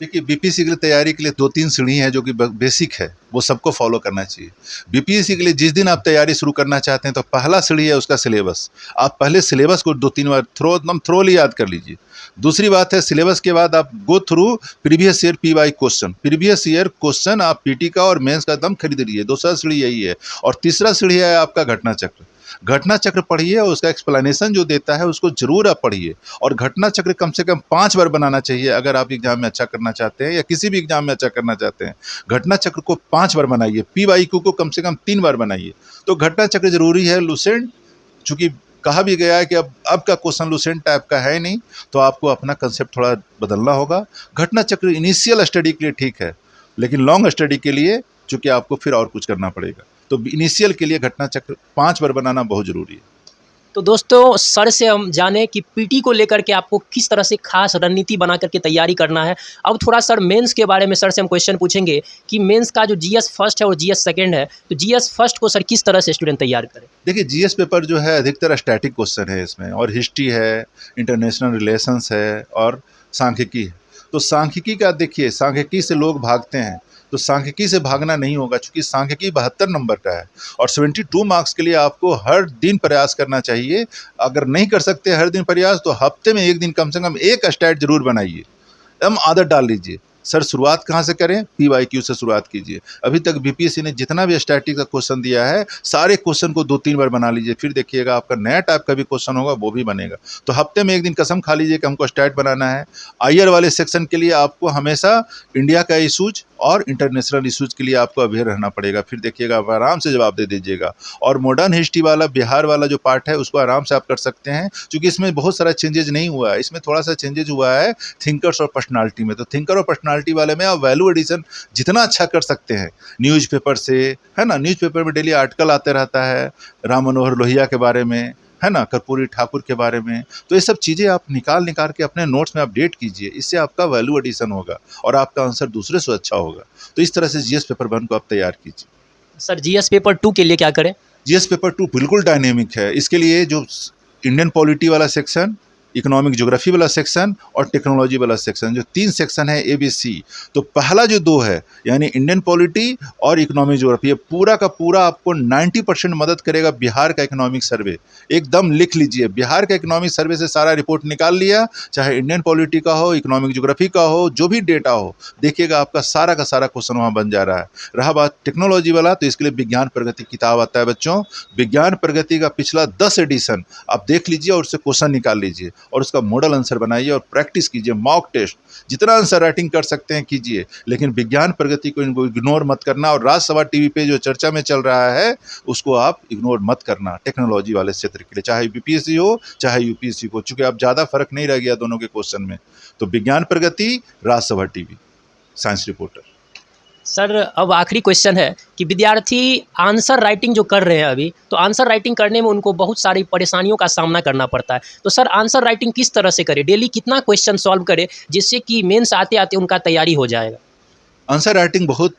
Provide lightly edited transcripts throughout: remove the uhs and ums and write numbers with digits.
देखिए, बीपीएससी के लिए तैयारी के लिए 2-3 सीढ़ी हैं जो कि ब बेसिक है, वो सबको फ़ॉलो करना चाहिए। बीपीएससी के लिए जिस दिन आप तैयारी शुरू करना चाहते हैं, तो पहला सीढ़ी है उसका सिलेबस। आप पहले सिलेबस को 2-3 बार एकदम थ्रोली याद कर लीजिए। दूसरी बात है, सिलेबस के बाद आप go through previous year PY question. Previous year question आप पीटी का और मेंस का एकदम खरीद लीजिए। दूसरा सीढ़ी यही है और तीसरा सीढ़ी है आपका घटना चक्र। घटना चक्र पढ़िए और उसका एक्सप्लेनेशन जो देता है उसको ज़रूर आप पढ़िए और घटना चक्र कम से कम 5 बार बनाना चाहिए अगर आप एग्ज़ाम में अच्छा करना चाहते हैं या किसी भी एग्ज़ाम में अच्छा करना चाहते हैं। घटना चक्र को 5 बार बनाइए, पीवाईक्यू को कम से कम 3 बार बनाइए। तो घटना चक्र ज़रूरी है। लुसेंट चूँकि कहा भी गया है कि अब का क्वेश्चन लुसेंट टाइप का है नहीं, तो आपको अपना कंसेप्ट थोड़ा बदलना होगा। घटना चक्र इनिशियल स्टडी के लिए ठीक है, लेकिन लॉन्ग स्टडी के लिए चूँकि आपको फिर और कुछ करना पड़ेगा। तो इनिशियल के लिए घटना चक्र 5 बार बनाना बहुत ज़रूरी है। तो दोस्तों सर से हम जाने कि पीटी को लेकर के आपको किस तरह से खास रणनीति बना करके तैयारी करना है। अब थोड़ा सर मेंस के बारे में सर से हम क्वेश्चन पूछेंगे कि मेंस का जो जीएस फर्स्ट है और जीएस सेकंड है, तो जीएस फर्स्ट को सर किस तरह से स्टूडेंट तैयार करें? देखिए, जीएस पेपर जो है अधिकतर स्टैटिक क्वेश्चन है इसमें और हिस्ट्री है, इंटरनेशनल रिलेशंस है और सांख्यिकी है। तो सांख्यिकी का देखिए, सांख्यिकी से लोग भागते हैं, तो सांख्यिकी से भागना नहीं होगा चूँकि सांख्यिकी 72 नंबर का है और 72 मार्क्स के लिए आपको हर दिन प्रयास करना चाहिए। अगर नहीं कर सकते हर दिन प्रयास, तो हफ्ते में 1 दिन कम से कम एक स्टैट ज़रूर बनाइए। एकदम आदत डाल लीजिए। सर शुरुआत कहाँ से करें? पीवाईक्यू से शुरुआत कीजिए। अभी तक बीपीएससी ने जितना भी स्टैटिक का क्वेश्चन दिया है, सारे क्वेश्चन को 2-3 बार बना लीजिए, फिर देखिएगा आपका नया टाइप का भी क्वेश्चन होगा, वो भी बनेगा। तो हफ्ते में 1 दिन कसम खा लीजिए कि हमको स्टैट बनाना है। आईआर वाले सेक्शन के लिए आपको हमेशा इंडिया का इश्यूज और इंटरनेशनल इश्यूज के लिए आपको अवेयर रहना पड़ेगा, फिर देखिएगा आप आराम से जवाब दे दीजिएगा। और मॉडर्न हिस्ट्री वाला, बिहार वाला जो पार्ट है, उसको आराम से आप कर सकते हैं, चूँकि इसमें बहुत सारा चेंजेज नहीं हुआ है। इसमें थोड़ा-सा चेंजेज हुआ है थिंकर्स और पर्सनैलिटी में। तो थिंकर और पर्सनैलिटी वाले में आप वैल्यू एडिशन जितना अच्छा कर सकते हैं न्यूज़पेपर से, है ना? न्यूज़पेपर में डेली आर्टिकल आते रहता है राम मनोहर लोहिया के बारे में, है ना? कर्पूरी ठाकुर के बारे में। तो ये सब चीज़ें आप निकाल के अपने नोट्स में अपडेट कीजिए। इससे आपका वैल्यू एडिशन होगा और आपका आंसर दूसरे से अच्छा होगा। तो इस तरह से जीएस पेपर 1 को आप तैयार कीजिए। सर जीएस पेपर 2 के लिए क्या करें? जीएस पेपर 2 बिल्कुल डायनेमिक है। इसके लिए जो इंडियन पॉलिटी वाला सेक्शन, इकोनॉमिक ज्योग्राफी वाला सेक्शन और टेक्नोलॉजी वाला सेक्शन, जो 3 सेक्शन है एबीसी। तो पहला जो 2 है यानी इंडियन पॉलिटी और इकोनॉमिक ज्योग्राफी, ये पूरा का पूरा आपको 90% मदद करेगा बिहार का इकोनॉमिक सर्वे। एकदम लिख लीजिए, बिहार का इकोनॉमिक सर्वे से सारा रिपोर्ट निकाल लिया, चाहे इंडियन पॉलिटी का हो, इकोनॉमिक ज्योग्राफी का हो, जो भी डेटा हो, देखिएगा आपका सारा का सारा क्वेश्चन वहाँ बन जा रहा है। रहा बात टेक्नोलॉजी वाला, तो इसके लिए विज्ञान प्रगति किताब आता है बच्चों। विज्ञान प्रगति का पिछला 10 एडिशन आप देख लीजिए और उससे क्वेश्चन निकाल लीजिए और उसका मॉडल आंसर बनाइए और प्रैक्टिस कीजिए, मॉक टेस्ट जितना आंसर राइटिंग कर सकते हैं कीजिए, लेकिन विज्ञान प्रगति को इग्नोर मत करना। और राज्यसभा टीवी पे जो चर्चा में चल रहा है उसको आप इग्नोर मत करना टेक्नोलॉजी वाले क्षेत्र के लिए, चाहे बीपीएससी हो चाहे यूपीएससी को, चूंकि अब ज़्यादा फर्क नहीं रह गया दोनों के क्वेश्चन में। तो विज्ञान प्रगति, Rajya Sabha TV, science reporter. Sir अब आखिरी क्वेश्चन है कि विद्यार्थी आंसर राइटिंग जो कर रहे हैं अभी, तो आंसर राइटिंग करने में उनको बहुत सारी परेशानियों का सामना करना पड़ता है। तो सर आंसर राइटिंग किस तरह से करें? डेली कितना क्वेश्चन सॉल्व करें जिससे कि मेंस आते आते उनका तैयारी हो जाएगा? आंसर राइटिंग बहुत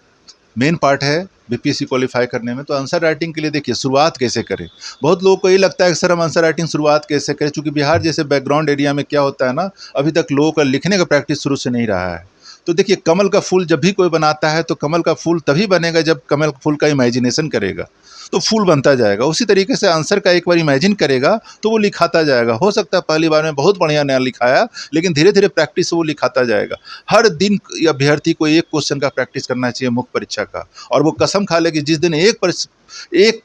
मेन पार्ट है बीपीएससी क्वालिफाई करने में। तो आंसर राइटिंग के लिए देखिए शुरुआत कैसे करें। बहुत लोगों को ये लगता है कि सर हम आंसर राइटिंग शुरुआत कैसे करें, क्योंकि बिहार जैसे बैकग्राउंड एरिया में क्या होता है ना, अभी तक लोगों का लिखने का प्रैक्टिस शुरू से नहीं रहा है। तो देखिए, कमल का फूल जब भी कोई बनाता है तो कमल का फूल तभी बनेगा जब कमल फूल का इमेजिनेशन करेगा, तो फूल बनता जाएगा। उसी तरीके से आंसर का एक बार इमेजिन करेगा तो वो लिखाता जाएगा। हो सकता है पहली बार में बहुत बढ़िया नया लिखाया, लेकिन धीरे धीरे प्रैक्टिस से वो लिखाता जाएगा। हर दिन अभ्यर्थी को एक क्वेश्चन का प्रैक्टिस करना चाहिए मुख्य परीक्षा का, और वो कसम खा ले कि जिस दिन एक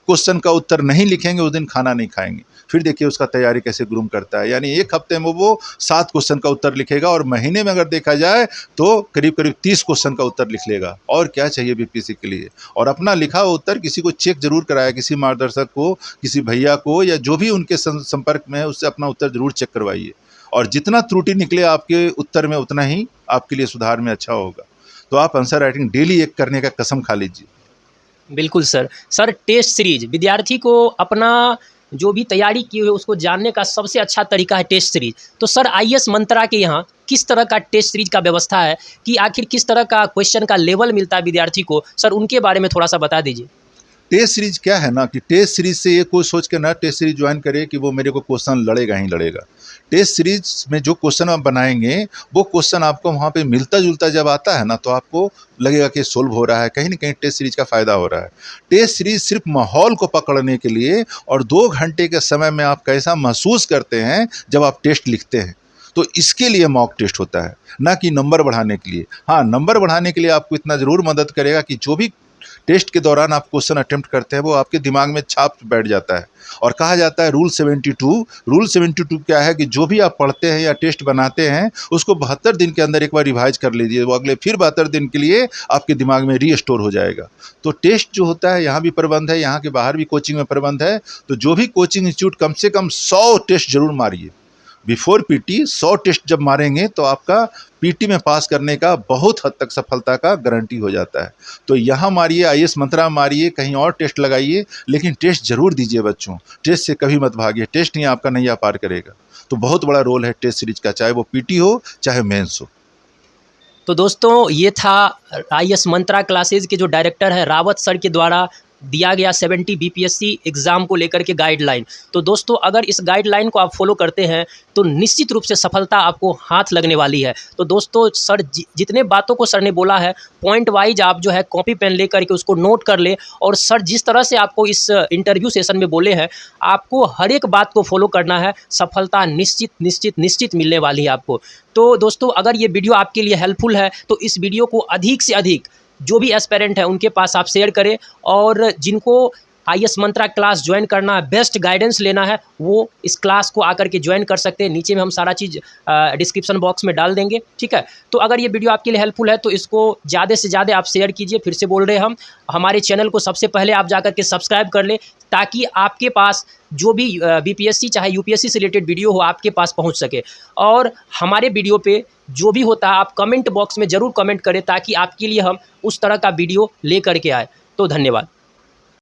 क्वेश्चन का उत्तर नहीं लिखेंगे उस दिन खाना नहीं खाएंगे। फिर देखिए उसका तैयारी कैसे ग्रूम करता है, यानी एक हफ्ते में वो 7 क्वेश्चन का उत्तर लिखेगा और महीने में अगर देखा जाए तो करीब करीब 30 क्वेश्चन का उत्तर लिख लेगा। और क्या चाहिए बीपीएससी के लिए। और अपना लिखा हुआ उत्तर किसी को चेक जरूर कराया, किसी मार्गदर्शक को, किसी भैया को, या जो भी उनके संपर्क में है उससे अपना उत्तर जरूर चेक करवाइए। और जितना त्रुटि निकले आपके उत्तर में उतना ही आपके लिए सुधार में अच्छा होगा। तो आप आंसर राइटिंग डेली एक करने का कसम खा लीजिए। बिल्कुल सर। सर टेस्ट सीरीज विद्यार्थी को अपना जो भी तैयारी की हुई है उसको जानने का सबसे अच्छा तरीका है टेस्ट सीरीज। तो सर आईएएस मंत्रा के यहाँ किस तरह का टेस्ट सीरीज का व्यवस्था है कि आखिर किस तरह का क्वेश्चन का लेवल मिलता है विद्यार्थी को, सर उनके बारे में थोड़ा सा बता दीजिए। टेस्ट सीरीज क्या है ना कि टेस्ट सीरीज से ये कोई सोच के ना टेस्ट सीरीज ज्वाइन करे कि वो मेरे को क्वेश्चन लड़ेगा ही लड़ेगा। टेस्ट सीरीज में जो क्वेश्चन आप बनाएंगे वो क्वेश्चन आपको वहाँ पे मिलता जुलता जब आता है ना तो आपको लगेगा कि सोल्व हो रहा है, कहीं ना कहीं टेस्ट सीरीज का फ़ायदा हो रहा है। टेस्ट सीरीज सिर्फ माहौल को पकड़ने के लिए और 2 घंटे के समय में आप कैसा महसूस करते हैं जब आप टेस्ट लिखते हैं, तो इसके लिए मॉक टेस्ट होता है, ना कि नंबर बढ़ाने के लिए। हाँ, नंबर बढ़ाने के लिए आपको इतना ज़रूर मदद करेगा कि जो भी टेस्ट के दौरान आप क्वेश्चन अटेम्प्ट करते हैं वो आपके दिमाग में छाप बैठ जाता है। और कहा जाता है रूल 72 क्या है कि जो भी आप पढ़ते हैं या टेस्ट बनाते हैं उसको 72 दिन के अंदर एक बार रिवाइज कर लीजिए, वो अगले फिर 72 दिन के लिए आपके दिमाग में रीस्टोर हो जाएगा। तो टेस्ट जो होता है यहाँ भी प्रबंध है, यहाँ के बाहर भी कोचिंग में प्रबंध है। तो जो भी कोचिंग इंस्टीट्यूट कम से कम 100 टेस्ट जरूर मारिए। बिफोर पीटी 100 टेस्ट जब मारेंगे तो आपका पीटी में पास करने का बहुत हद तक सफलता का गारंटी हो जाता है। तो यहाँ मारिए, आईएएस मंत्रा मारिए, कहीं और टेस्ट लगाइए, लेकिन टेस्ट जरूर दीजिए बच्चों। टेस्ट से कभी मत भागिए, टेस्ट ही आपका नैया पार करेगा। तो बहुत बड़ा रोल है टेस्ट सीरीज का, चाहे वो पीटी हो चाहे मेंस हो। तो दोस्तों ये था आईएएस मंत्रा क्लासेज के जो डायरेक्टर है रावत सर के द्वारा दिया गया 70 बीपीएससी एग्ज़ाम को लेकर के गाइडलाइन। तो दोस्तों अगर इस गाइडलाइन को आप फॉलो करते हैं तो निश्चित रूप से सफलता आपको हाथ लगने वाली है। तो दोस्तों सर जितने बातों को सर ने बोला है पॉइंट वाइज आप जो है कॉपी पेन ले करके उसको नोट कर ले, और सर जिस तरह से आपको इस इंटरव्यू सेशन में बोले हैं आपको हर एक बात को फॉलो करना है, सफलता निश्चित निश्चित निश्चित मिलने वाली है आपको। तो दोस्तों अगर ये वीडियो आपके लिए हेल्पफुल है तो इस वीडियो को अधिक से अधिक जो भी एस्पिरेंट है उनके पास आप शेयर करें, और जिनको आईएएस मंत्रा क्लास ज्वाइन करना है, बेस्ट गाइडेंस लेना है, वो इस क्लास को आकर के ज्वाइन कर सकते हैं। नीचे में हम सारा चीज़ डिस्क्रिप्शन बॉक्स में डाल देंगे, ठीक है। तो अगर ये वीडियो आपके लिए हेल्पफुल है तो इसको ज़्यादा से ज़्यादा आप शेयर कीजिए। फिर से बोल रहे हैं हम, हमारे चैनल को सबसे पहले आप जाकर के सब्सक्राइब कर लें ताकि आपके पास जो भी बीपीएससी चाहे यूपीएससी से रिलेटेड वीडियो हो आपके पास पहुंच सके। और हमारे वीडियो पे जो भी होता है आप कमेंट बॉक्स में ज़रूर कमेंट करें ताकि आपके लिए हम उस तरह का वीडियो ले करके आए। तो धन्यवाद।